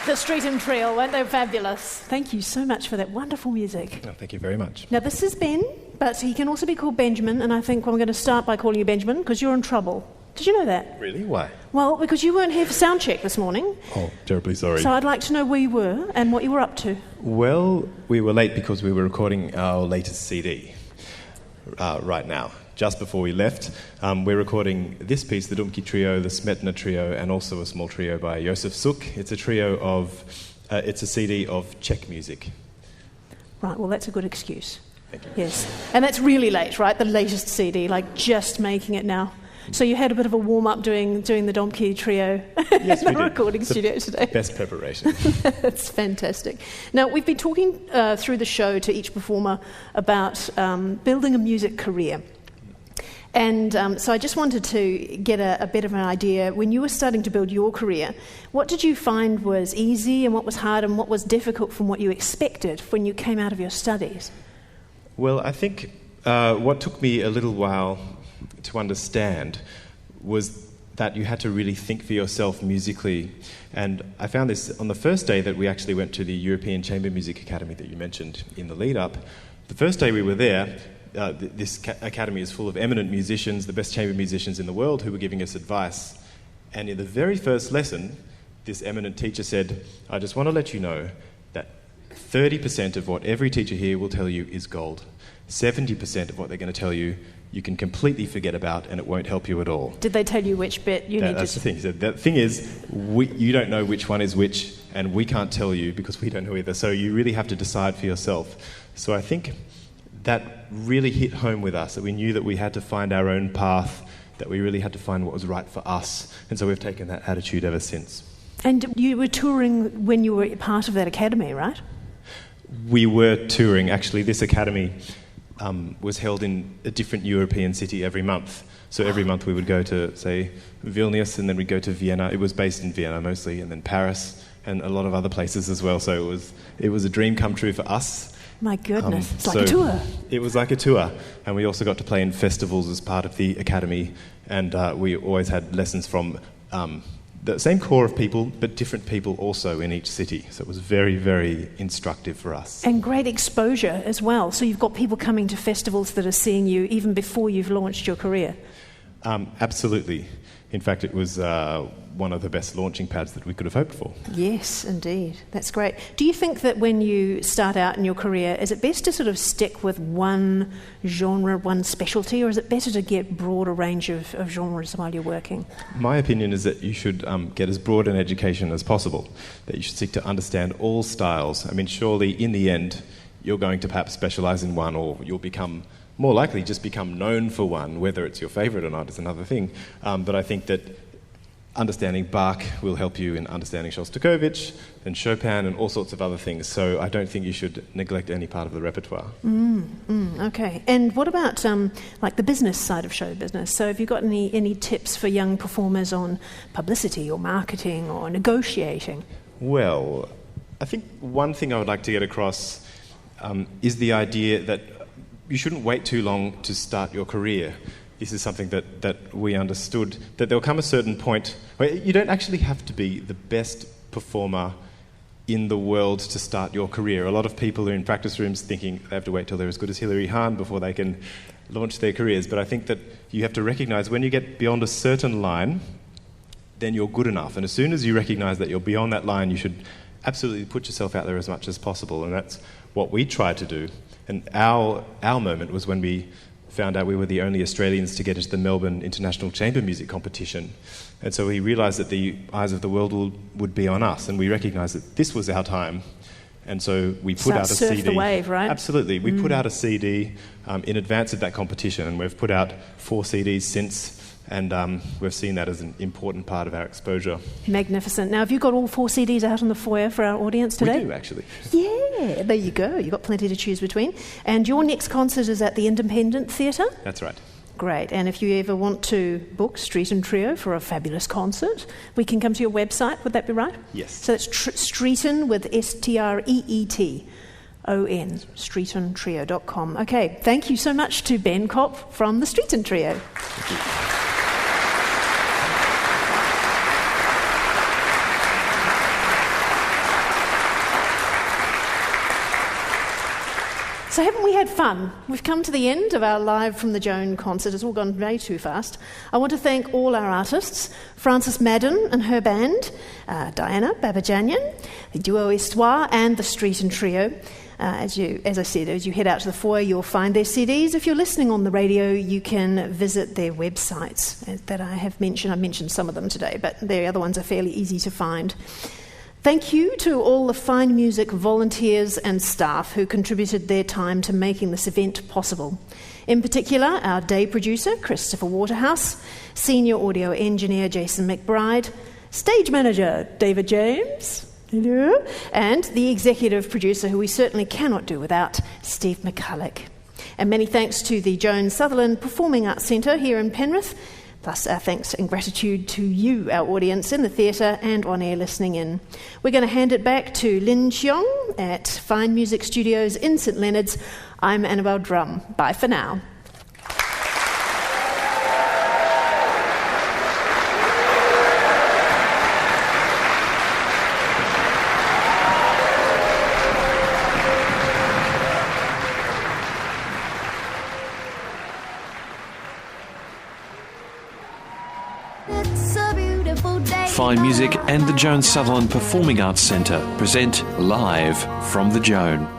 the Streeton Trio, weren't they fabulous? Thank you so much for that wonderful music. Oh, thank you very much. Now, this is Ben, but he can also be called Benjamin, and I think I'm going to start by calling you Benjamin because you're in trouble. Did you know that? Really? Why? Well, because you weren't here for sound check this morning. Oh, terribly sorry. So I'd like to know where you were and what you were up to. Well, we were late because we were recording our latest CD right now. Just before we left, we're recording this piece, the Dumki Trio, the Smetana Trio, and also a small trio by U.S.C.Section. It's a trio of, it's a CD of Czech music. Right, well, that's a good excuse. Thank you. Yes, and that's really late, right? The latest CD, like just making it now. So you had a bit of a warm-up doing the Domkey Trio Yes, in we the did. recording studio today. Best preparation. That's fantastic. Now, we've been talking through the show to each performer about building a music career. And so I just wanted to get a bit of an idea. When you were starting to build your career, what did you find was easy and what was hard and what was difficult from what you expected when you came out of your studies? Well, I think what took me a little while to understand was that you had to really think for yourself musically. And I found this on the first day that we actually went to the European Chamber Music Academy that you mentioned in the lead-up. The first day we were there, this academy is full of eminent musicians, the best chamber musicians in the world, who were giving us advice. And in the very first lesson, this eminent teacher said, I just want to let you know that 30% of what every teacher here will tell you is gold. 70% of what they're going to tell you, you can completely forget about and it won't help you at all. Did they tell you which bit you needed? That's the thing. He said, the thing is, you don't know which one is which, and we can't tell you because we don't know either. So you really have to decide for yourself. So I think that really hit home with us, that we knew that we had to find our own path, that we really had to find what was right for us. And so we've taken that attitude ever since. And you were touring when you were part of that academy, right? We were touring. Actually, this academy was held in a different European city every month. So every month we would go to, say, Vilnius, and then we'd go to Vienna. It was based in Vienna mostly, and then Paris, and a lot of other places as well. So it was a dream come true for us. My goodness, it's like a tour. It was like a tour. And we also got to play in festivals as part of the academy. And we always had lessons from the same core of people, but different people also in each city. So it was very, very instructive for us. And great exposure as well. So you've got people coming to festivals that are seeing you even before you've launched your career. Absolutely. In fact, it was one of the best launching pads that we could have hoped for. Yes, indeed. That's great. Do you think that when you start out in your career, is it best to sort of stick with one genre, one specialty, or is it better to get broader range of genres while you're working? My opinion is that you should get as broad an education as possible, that you should seek to understand all styles. I mean, surely in the end, you're going to perhaps specialise in one, or you'll become more likely just become known for one. Whether it's your favourite or not is another thing. But I think that understanding Bach will help you in understanding Shostakovich and Chopin and all sorts of other things. So I don't think you should neglect any part of the repertoire. Okay. And what about like the business side of show business? So have you got any tips for young performers on publicity or marketing or negotiating? Well, I think one thing I would like to get across is the idea that you shouldn't wait too long to start your career. This is something that we understood, that there'll come a certain point where you don't actually have to be the best performer in the world to start your career. A lot of people are in practice rooms thinking they have to wait till they're as good as Hilary Hahn before they can launch their careers. But I think that you have to recognise when you get beyond a certain line, then you're good enough. And as soon as you recognise that you're beyond that line, you should absolutely put yourself out there as much as possible. And that's what we try to do. And our moment was when we found out we were the only Australians to get into the Melbourne International Chamber Music Competition. And so we realised that the eyes of the world would be on us, and we recognised that this was our time. And so we put out a CD. Surf the wave, right? Absolutely. We put out a CD in advance of that competition, and we've put out 4 CDs since, and we've seen that as an important part of our exposure. Magnificent. Now, have you got all 4 CDs out on the foyer for our audience today? We do, actually. Yeah, there you go. You've got plenty to choose between. And your next concert is at the Independent Theatre? That's right. Great. And if you ever want to book Streeton Trio for a fabulous concert, we can come to your website. Would that be right? Yes. So that's Streeton with Streeton, streetontrio.com. Okay, thank you so much to Ben Kopp from the Streeton Trio. Thank you. So haven't we had fun? We've come to the end of our Live from the Joan concert. It's all gone way too fast. I want to thank all our artists, Frances Madden and her band, Diana Babajanyan, the Duo Histoire and the Streeton Trio. As I said, as you head out to the foyer, you'll find their CDs. If you're listening on the radio, you can visit their websites that I have mentioned. I've mentioned some of them today, but the other ones are fairly easy to find. Thank you to all the Fine Music volunteers and staff who contributed their time to making this event possible. In particular, our day producer, Christopher Waterhouse, senior audio engineer, Jason McBride, stage manager, David James, hello, and the executive producer, who we certainly cannot do without, Steve McCulloch. And many thanks to the Joan Sutherland Performing Arts Centre here in Penrith, plus our thanks and gratitude to you, our audience in the theatre and on air listening in. We're going to hand it back to Lin Cheong at Fine Music Studios in St Leonard's. I'm Annabelle Drumm. Bye for now. Fine Music and the Joan Sutherland Performing Arts Centre present Live from the Joan.